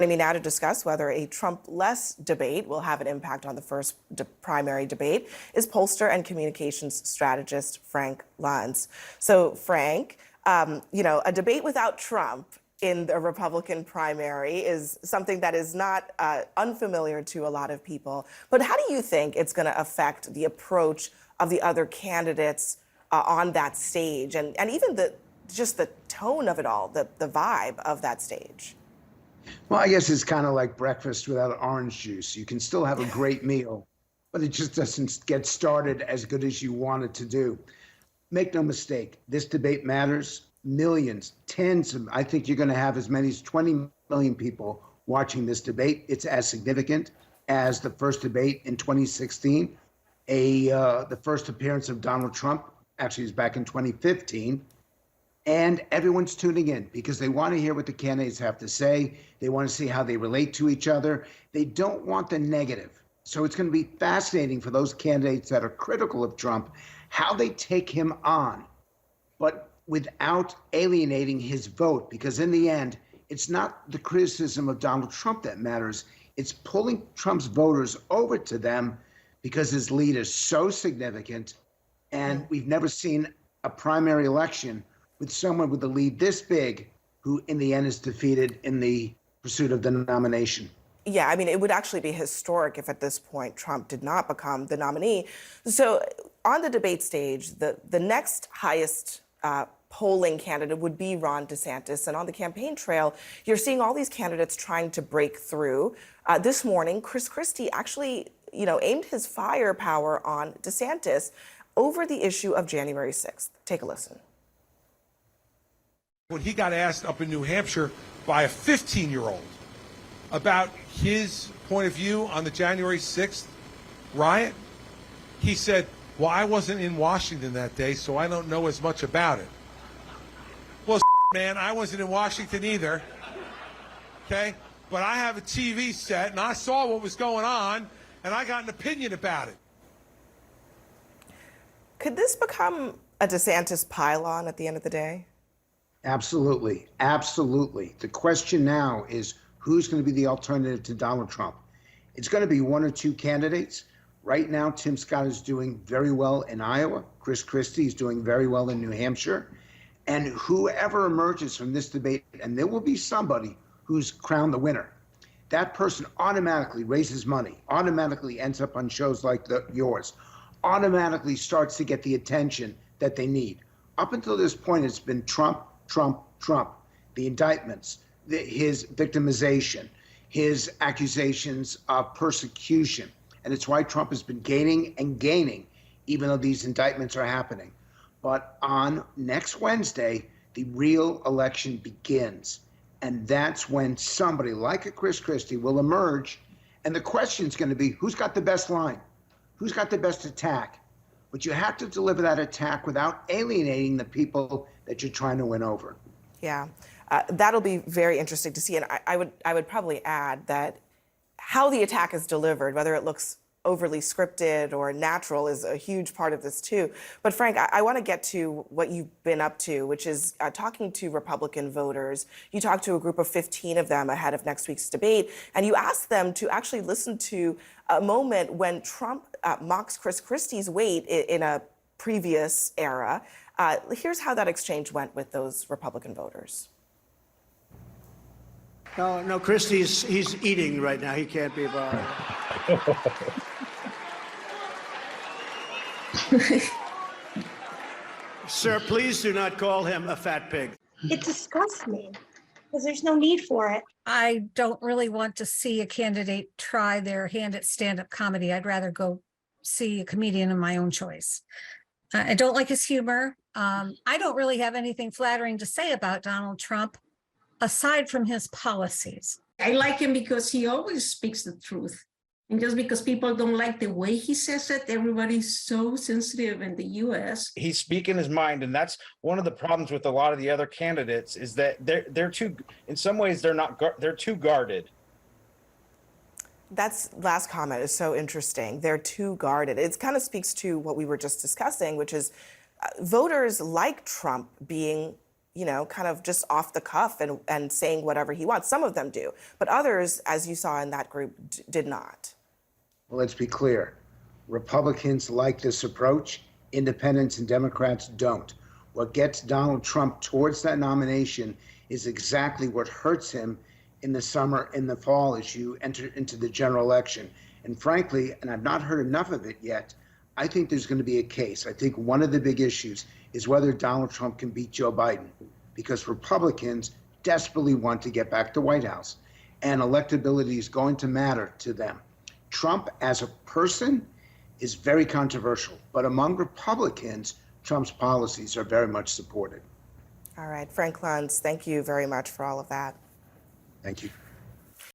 Me now to discuss whether a Trump-less debate will have an impact on the first primary debate is pollster and communications strategist Frank Luntz. So, Frank, a debate without Trump in the Republican primary is something that is not unfamiliar to a lot of people. But how do you think it's going to affect the approach of the other candidates on that stage, and even just the tone of it all, the vibe of that stage? Well, I guess it's kind of like breakfast without orange juice. You can still have a great meal, but it just doesn't get started as good as you want it to do. Make no mistake, this debate matters. Millions, I think you're going to have as many as 20 million people watching this debate. It's as significant as the first debate in 2016. The first appearance of Donald Trump actually is back in 2015. And everyone's tuning in because they want to hear what the candidates have to say. They want to see how they relate to each other. They don't want the negative. So it's going to be fascinating for those candidates that are critical of Trump, how they take him on, but without alienating his vote. Because in the end, it's not the criticism of Donald Trump that matters. It's pulling Trump's voters over to them because his lead is so significant. And we've never seen a primary election with someone with a lead this big who in the end is defeated in the pursuit of the nomination. Yeah, I mean, it would actually be historic if at this point Trump did not become the nominee. So on the debate stage, the next highest polling candidate would be Ron DeSantis. And on the campaign trail, you're seeing all these candidates trying to break through. This morning, Chris Christie actually, aimed his firepower on DeSantis over the issue of January 6th. Take a listen. When he got asked up in New Hampshire by a 15-year-old about his point of view on the January 6th riot, he said, well, I wasn't in Washington that day, so I don't know as much about it. Well, man, I wasn't in Washington either, okay? But I have a TV set, and I saw what was going on, and I got an opinion about it. Could this become a DeSantis pylon at the end of the day? Absolutely. Absolutely. The question now is who's going to be the alternative to Donald Trump? It's going to be one or two candidates. Right now, Tim Scott is doing very well in Iowa. Chris Christie is doing very well in New Hampshire. And whoever emerges from this debate, and there will be somebody who's crowned the winner, that person automatically raises money, automatically ends up on shows like yours, automatically starts to get the attention that they need. Up until this point, it's been Trump, Trump, Trump. The indictments, his victimization, his accusations of persecution. And it's why Trump has been gaining and gaining, even though these indictments are happening. But on next Wednesday, the real election begins. And that's when somebody like a Chris Christie will emerge. And the question is going to be, who's got the best line? Who's got the best attack? But you have to deliver that attack without alienating the people that you're trying to win over. Yeah, that'll be very interesting to see. And I would probably add that how the attack is delivered, whether it looks overly scripted or natural, is a huge part of this too. But Frank, I want to get to what you've been up to, which is talking to Republican voters. You talked to a group of 15 of them ahead of next week's debate, and you asked them to actually listen to a moment when Trump mocks Chris Christie's weight in a previous era. Here's how that exchange went with those Republican voters. No, Christie's, he's eating right now. He can't be bothered. Sir, please do not call him a fat pig. It disgusts me because there's no need for it. I don't really want to see a candidate try their hand at stand-up comedy. I'd rather go see a comedian of my own choice. I don't like his humor. I don't really have anything flattering to say about Donald Trump, aside from his policies. I like him because he always speaks the truth. And just because people don't like the way he says it, everybody's so sensitive in the U.S. He's speaking his mind, and that's one of the problems with a lot of the other candidates is that they're too, in some ways, they're too guarded. That's last comment is so interesting. They're too guarded. It kind of speaks to what we were just discussing, which is voters like Trump being kind of just off the cuff and saying whatever he wants. Some of them do, but others, as you saw in that group, did not. Well, let's be clear. Republicans like this approach. Independents and Democrats don't. What gets Donald Trump towards that nomination is exactly what hurts him in the summer, in the fall, as you enter into the general election. And frankly, and I've not heard enough of it yet, I think there's going to be a case. I think one of the big issues is whether Donald Trump can beat Joe Biden, because Republicans desperately want to get back to White House, and electability is going to matter to them. Trump as a person is very controversial, but among Republicans, Trump's policies are very much supported. All right, Frank Luntz, thank you very much for all of that. Thank you.